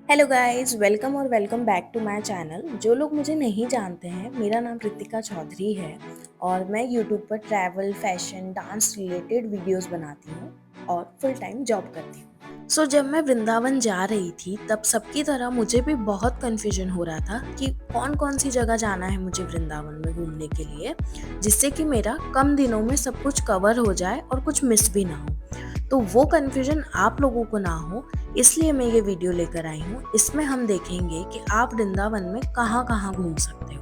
Hello guys, welcome back to my channel. जो लोग मुझे नहीं जानते हैं, मेरा नाम रितिका चौधरी है और मैं यूट्यूब पर travel, fashion, dance related videos बनाती हूँ और फुल टाइम जॉब करती हूँ। जब मैं वृंदावन जा रही थी, तब सबकी तरह मुझे भी बहुत कन्फ्यूजन हो रहा था कि कौन कौन सी जगह जाना है मुझे वृंदावन में घूमने के लिए, जिससे कि मेरा कम दिनों में सब कुछ कवर हो जाए और कुछ मिस भी ना हो। तो वो कन्फ्यूजन आप लोगों को ना हो, इसलिए मैं ये वीडियो लेकर आई हूँ। इसमें हम देखेंगे कि आप वृंदावन में कहाँ कहाँ घूम सकते हो।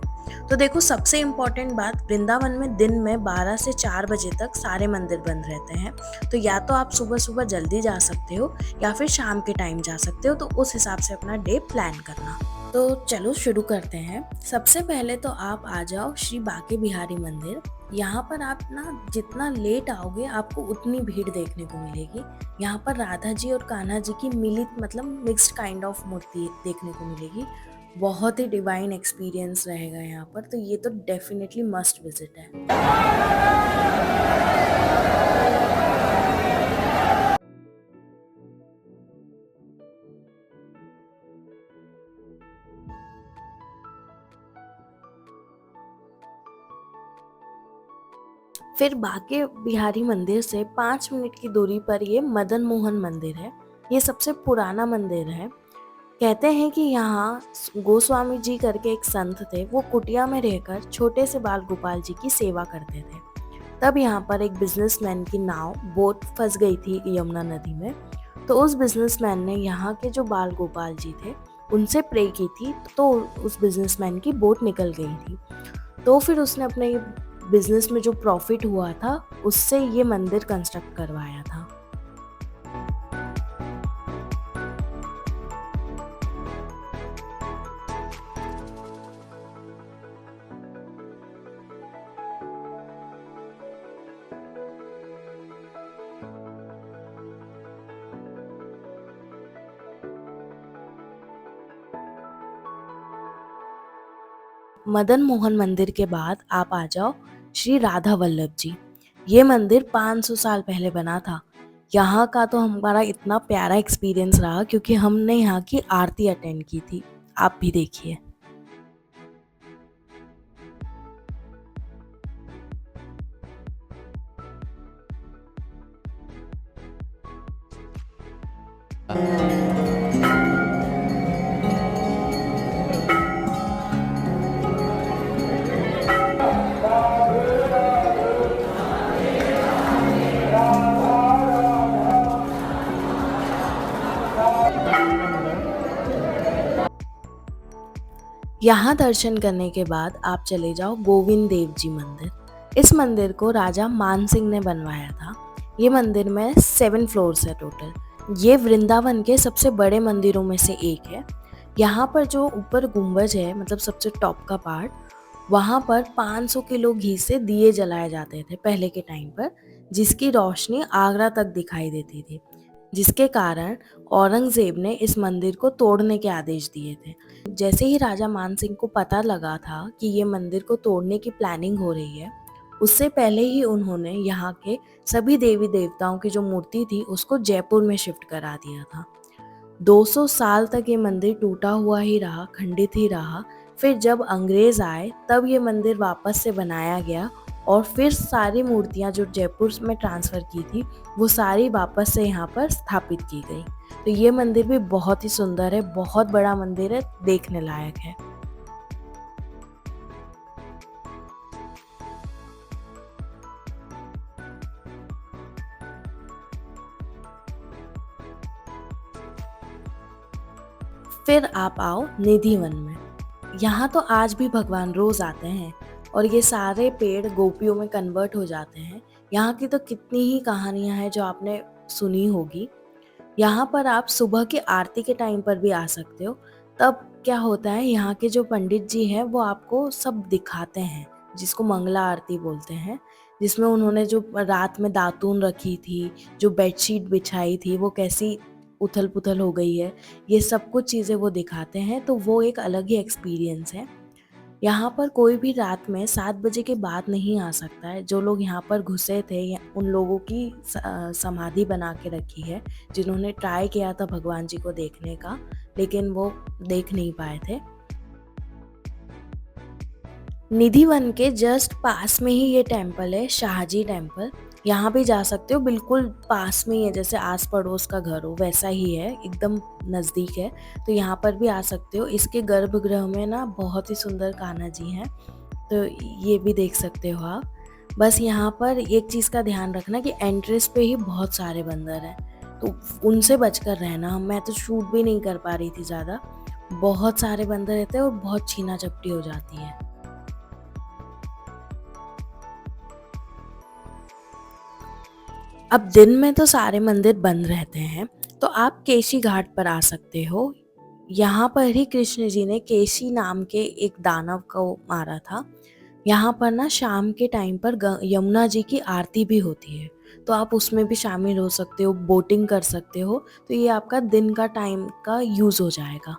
तो देखो, सबसे इम्पोर्टेंट बात, वृंदावन में दिन में 12 से 4 बजे तक सारे मंदिर बंद रहते हैं। तो या तो आप सुबह सुबह जल्दी जा सकते हो या फिर शाम के टाइम जा सकते हो। तो उस हिसाब से अपना डे प्लान करना। तो चलो शुरू करते हैं। सबसे पहले तो आप आ जाओ श्री बांके बिहारी मंदिर। यहाँ पर आप ना जितना लेट आओगे आपको उतनी भीड़ देखने को मिलेगी। यहाँ पर राधा जी और कान्हा जी की मिलित मतलब मिक्स्ड काइंड ऑफ मूर्ति देखने को मिलेगी। बहुत ही डिवाइन एक्सपीरियंस रहेगा यहाँ पर, तो ये तो डेफिनेटली मस्ट विजिट है। फिर बांके बिहारी मंदिर से 5 मिनट की दूरी पर ये मदन मोहन मंदिर है। ये सबसे पुराना मंदिर है। कहते हैं कि यहाँ गोस्वामी जी करके एक संत थे। वो कुटिया में रहकर छोटे से बाल गोपाल जी की सेवा करते थे। तब यहाँ पर एक बिजनेसमैन की नाव बोट फंस गई थी यमुना नदी में। तो उस बिजनेसमैन ने यहाँ के जो बाल गोपाल जी थे उनसे प्रे की थी, तो उस बिजनेसमैन की बोट निकल गई थी। तो फिर उसने अपने बिजनेस में जो प्रॉफिट हुआ था उससे ये मंदिर कंस्ट्रक्ट करवाया था। मदन मोहन मंदिर के बाद आप आ जाओ श्री राधा वल्लभ जी। ये मंदिर 500 साल पहले बना था। यहाँ का तो हमारा इतना प्यारा एक्सपीरियंस रहा क्योंकि हमने यहाँ की आरती अटेंड की थी। आप भी देखिए। यहाँ दर्शन करने के बाद आप चले जाओ गोविंद देव जी मंदिर। इस मंदिर को राजा मान सिंह ने बनवाया था। ये मंदिर में 7 फ्लोर्स है टोटल। ये वृंदावन के सबसे बड़े मंदिरों में से एक है। यहाँ पर जो ऊपर गुंबज है, मतलब सबसे टॉप का पार्ट, वहाँ पर 500 किलो घी से दिए जलाए जाते थे पहले के टाइम पर, जिसकी रोशनी आगरा तक दिखाई देती थी। जिसके कारण औरंगजेब ने इस मंदिर को तोड़ने के आदेश दिए थे। जैसे ही राजा मान सिंह को पता लगा था कि ये मंदिर को तोड़ने की प्लानिंग हो रही है, उससे पहले ही उन्होंने यहाँ के सभी देवी देवताओं की जो मूर्ति थी उसको जयपुर में शिफ्ट करा दिया था। 200 साल तक ये मंदिर टूटा हुआ ही रहा, खंडित ही रहा। फिर जब अंग्रेज आए तब ये मंदिर वापस से बनाया गया और फिर सारी मूर्तियां जो जयपुर में ट्रांसफ़र की थी वो सारी वापस से यहाँ पर स्थापित की गई। तो ये मंदिर भी बहुत ही सुंदर है, बहुत बड़ा मंदिर है, देखने लायक है। फिर आप आओ निधिवन में। यहाँ तो आज भी भगवान रोज आते हैं और ये सारे पेड़ गोपियों में कन्वर्ट हो जाते हैं। यहाँ की तो कितनी ही कहानियां हैं जो आपने सुनी होगी। यहाँ पर आप सुबह की आरती के टाइम पर भी आ सकते हो। तब क्या होता है, यहाँ के जो पंडित जी हैं वो आपको सब दिखाते हैं, जिसको मंगला आरती बोलते हैं, जिसमें उन्होंने जो रात में दातून रखी थी, जो बेडशीट बिछाई थी, वो कैसी उथल पुथल हो गई है, ये सब कुछ चीज़ें वो दिखाते हैं। तो वो एक अलग ही एक्सपीरियंस है। यहाँ पर कोई भी रात में 7 बजे के बाद नहीं आ सकता है। जो लोग यहाँ पर घुसे थे उन लोगों की समाधि बना के रखी है, जिन्होंने ट्राई किया था भगवान जी को देखने का। लेकिन वो देख नहीं पाए थे। निधि वन के जस्ट पास में ही ये टेम्पल है, शाहजी टेम्पल। यहाँ भी जा सकते हो, बिल्कुल पास में ही है, जैसे आस पड़ोस का घर हो वैसा ही है, एकदम नज़दीक है। तो यहाँ पर भी आ सकते हो। इसके गर्भगृह में ना बहुत ही सुंदर कान्हा जी हैं, तो ये भी देख सकते हो आप। बस यहाँ पर एक चीज़ का ध्यान रखना कि एंट्रेंस पे ही बहुत सारे बंदर हैं, तो उनसे बचकर रहना। मैं तो शूट भी नहीं कर पा रही थी ज़्यादा, बहुत सारे बंदर रहते हैं और बहुत छीना झपटी हो जाती है। अब दिन में तो सारे मंदिर बंद रहते हैं, तो आप केशी घाट पर आ सकते हो। यहाँ पर ही कृष्ण जी ने केशी नाम के एक दानव को मारा था। यहाँ पर ना शाम के टाइम पर यमुना जी की आरती भी होती है, तो आप उसमें भी शामिल हो सकते हो, बोटिंग कर सकते हो। तो ये आपका दिन का टाइम का यूज़ हो जाएगा।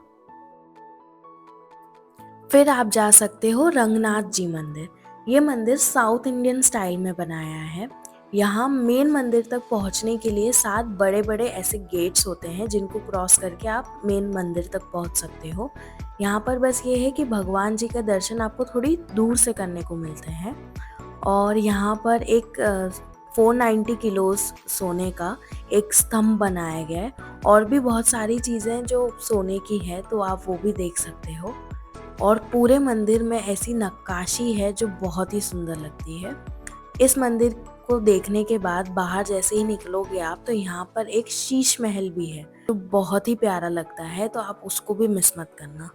फिर आप जा सकते हो रंगनाथ जी मंदिर। ये मंदिर साउथ इंडियन स्टाइल में बनाया है। यहाँ मेन मंदिर तक पहुँचने के लिए 7 बड़े-बड़े ऐसे गेट्स होते हैं, जिनको क्रॉस करके आप मेन मंदिर तक पहुँच सकते हो। यहाँ पर बस ये है कि भगवान जी का दर्शन आपको थोड़ी दूर से करने को मिलते हैं। और यहाँ पर एक 490 किलोस सोने का एक स्तंभ बनाया गया है, और भी बहुत सारी चीज़ें जो सोने की है, तो आप वो भी देख सकते हो। और पूरे मंदिर में ऐसी नक्काशी है जो बहुत ही सुंदर लगती है। इस मंदिर को देखने के बाद बाहर जैसे ही निकलोगे आप, तो यहाँ पर एक शीश महल भी है, जो बहुत ही प्यारा लगता है, तो आप उसको भी मिस मत करना।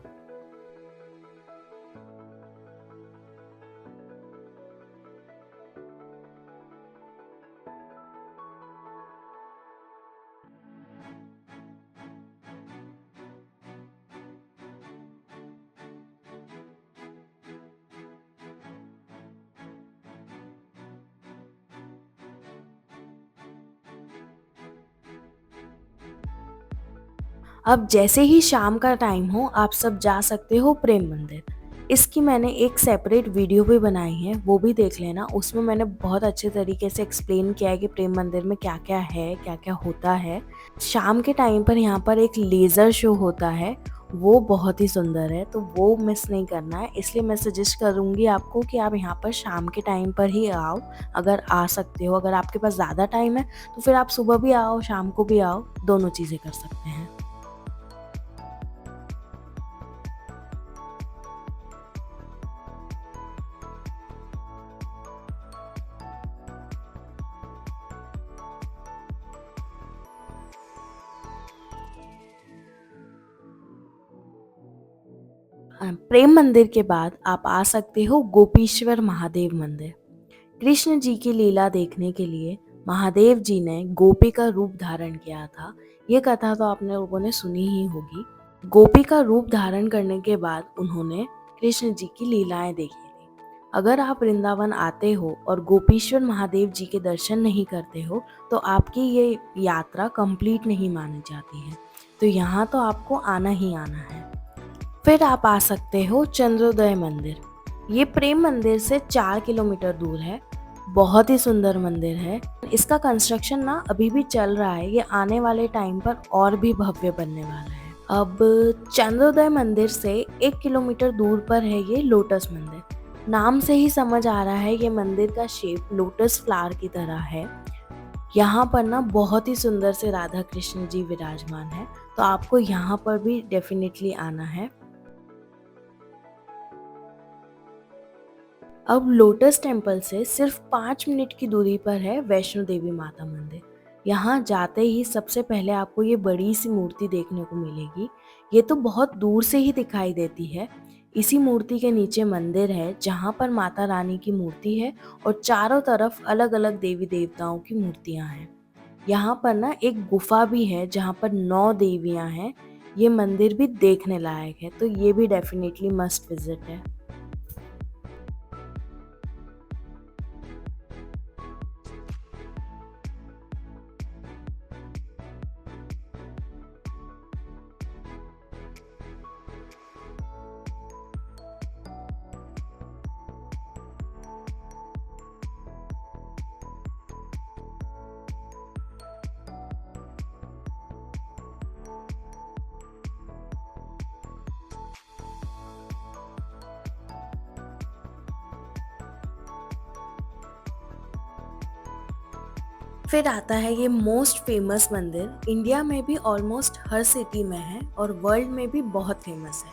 अब जैसे ही शाम का टाइम हो, आप सब जा सकते हो प्रेम मंदिर। इसकी मैंने एक सेपरेट वीडियो भी बनाई है, वो भी देख लेना। उसमें मैंने बहुत अच्छे तरीके से एक्सप्लेन किया है कि प्रेम मंदिर में क्या-क्या है, क्या-क्या होता है। शाम के टाइम पर यहाँ पर एक लेज़र शो होता है, वो बहुत ही सुंदर है, तो वो मिस नहीं करना है। इसलिए मैं सजेस्ट करूँगी आपको कि आप यहाँ पर शाम के टाइम पर ही आओ, अगर आ सकते हो। अगर आपके पास ज़्यादा टाइम है, तो फिर आप सुबह भी आओ, शाम को भी आओ, दोनों चीज़ें कर सकते हैं। प्रेम मंदिर के बाद आप आ सकते हो गोपीश्वर महादेव मंदिर। कृष्ण जी की लीला देखने के लिए महादेव जी ने गोपी का रूप धारण किया था। ये कथा तो आपने लोगों ने सुनी ही होगी। गोपी का रूप धारण करने के बाद उन्होंने कृष्ण जी की लीलाएं देखी थी। अगर आप वृंदावन आते हो और गोपीश्वर महादेव जी के दर्शन नहीं करते हो, तो आपकी ये यात्रा कंप्लीट नहीं मानी जाती है। तो यहाँ तो आपको आना ही आना है। फिर आप आ सकते हो चंद्रोदय मंदिर। ये प्रेम मंदिर से 4 किलोमीटर दूर है। बहुत ही सुंदर मंदिर है। इसका कंस्ट्रक्शन ना अभी भी चल रहा है। ये आने वाले टाइम पर और भी भव्य बनने वाला है। अब चंद्रोदय मंदिर से 1 किलोमीटर दूर पर है ये लोटस मंदिर। नाम से ही समझ आ रहा है ये मंदिर का शेप लोटस फ्लावर की तरह है। यहाँ पर ना बहुत ही सुंदर से राधा कृष्ण जी विराजमान है, तो आपको यहाँ पर भी डेफिनेटली आना है। अब लोटस टेम्पल से सिर्फ 5 मिनट की दूरी पर है वैष्णो देवी माता मंदिर। यहाँ जाते ही सबसे पहले आपको ये बड़ी सी मूर्ति देखने को मिलेगी। ये तो बहुत दूर से ही दिखाई देती है। इसी मूर्ति के नीचे मंदिर है, जहाँ पर माता रानी की मूर्ति है और चारों तरफ अलग अलग देवी देवताओं की मूर्तियाँ हैं। यहाँ पर ना एक गुफा भी है जहाँ पर 9 देवियाँ हैं। ये मंदिर भी देखने लायक है, तो ये भी डेफिनेटली मस्ट विजिट है। फिर आता है ये मोस्ट फेमस मंदिर, इंडिया में भी ऑलमोस्ट हर सिटी में है और वर्ल्ड में भी बहुत फेमस है,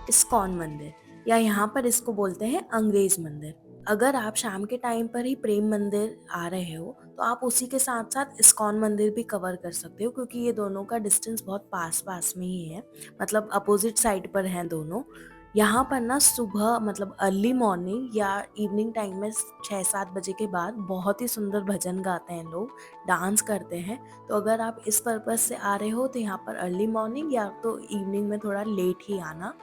इस्कॉन मंदिर, या यहाँ पर इसको बोलते हैं अंग्रेज मंदिर। अगर आप शाम के टाइम पर ही प्रेम मंदिर आ रहे हो तो आप उसी के साथ साथ इस्कॉन मंदिर भी कवर कर सकते हो, क्योंकि ये दोनों का डिस्टेंस बहुत पास पास में ही है, मतलब अपोजिट साइड पर हैं दोनों। यहाँ पर ना सुबह मतलब अर्ली मॉर्निंग या इवनिंग टाइम में 6-7 बजे के बाद बहुत ही सुंदर भजन गाते हैं लोग, डांस करते हैं। तो अगर आप इस पर्पज़ से आ रहे हो तो यहाँ पर अर्ली मॉर्निंग या तो इवनिंग में थोड़ा लेट ही आना,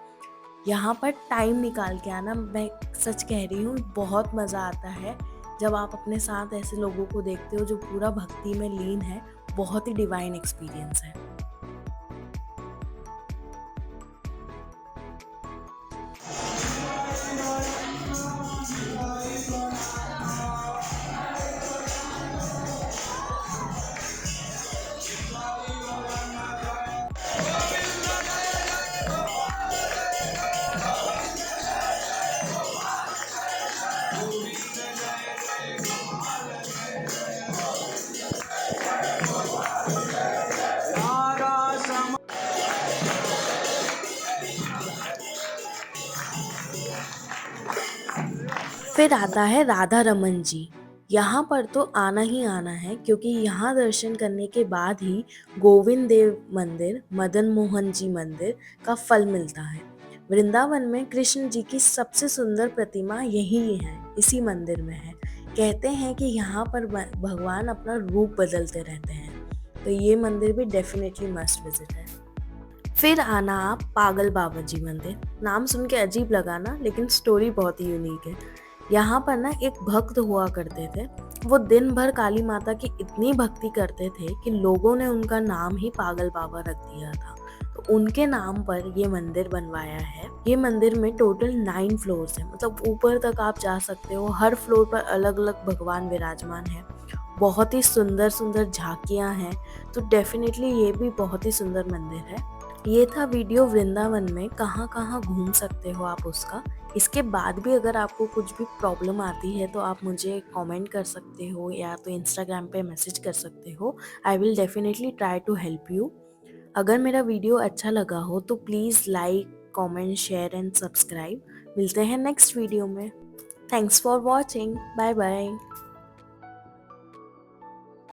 यहाँ पर टाइम निकाल के आना। मैं सच कह रही हूँ, बहुत मज़ा आता है जब आप अपने साथ ऐसे लोगों को देखते हो जो पूरा भक्ति में लीन है। बहुत ही डिवाइन एक्सपीरियंस है। फिर आता है राधा रमन जी। यहाँ पर तो आना ही आना है, क्योंकि यहाँ दर्शन करने के बाद ही गोविंद देव मंदिर, मदन मोहन जी मंदिर का फल मिलता है। वृंदावन में कृष्ण जी की सबसे सुंदर प्रतिमा यही है, इसी मंदिर में है। कहते हैं कि यहाँ पर भगवान अपना रूप बदलते रहते हैं, तो ये मंदिर भी डेफिनेटली मस्ट विजिट है। फिर आना आप पागल बाबा जी मंदिर। नाम सुन के अजीब लगा ना, लेकिन स्टोरी बहुत ही यूनिक है। यहाँ पर ना एक भक्त हुआ करते थे, वो दिन भर काली माता की इतनी भक्ति करते थे कि लोगों ने उनका नाम ही पागल बाबा रख दिया था। तो उनके नाम पर ये मंदिर बनवाया है। ये मंदिर में टोटल 9 फ्लोर्स है, मतलब ऊपर तक आप जा सकते हो। हर फ्लोर पर अलग अलग भगवान विराजमान है। बहुत ही सुंदर सुंदर झांकियाँ हैं, तो डेफिनेटली ये भी बहुत ही सुंदर मंदिर है। ये था वीडियो वृंदावन में कहाँ कहाँ घूम सकते हो आप उसका। इसके बाद भी अगर आपको कुछ भी प्रॉब्लम आती है तो आप मुझे कमेंट कर सकते हो या तो इंस्टाग्राम पे मैसेज कर सकते हो। I will definitely try to help you. अगर मेरा वीडियो अच्छा लगा हो तो please like, comment, share and subscribe. मिलते हैं नेक्स्ट वीडियो में। Thanks for watching. Bye bye.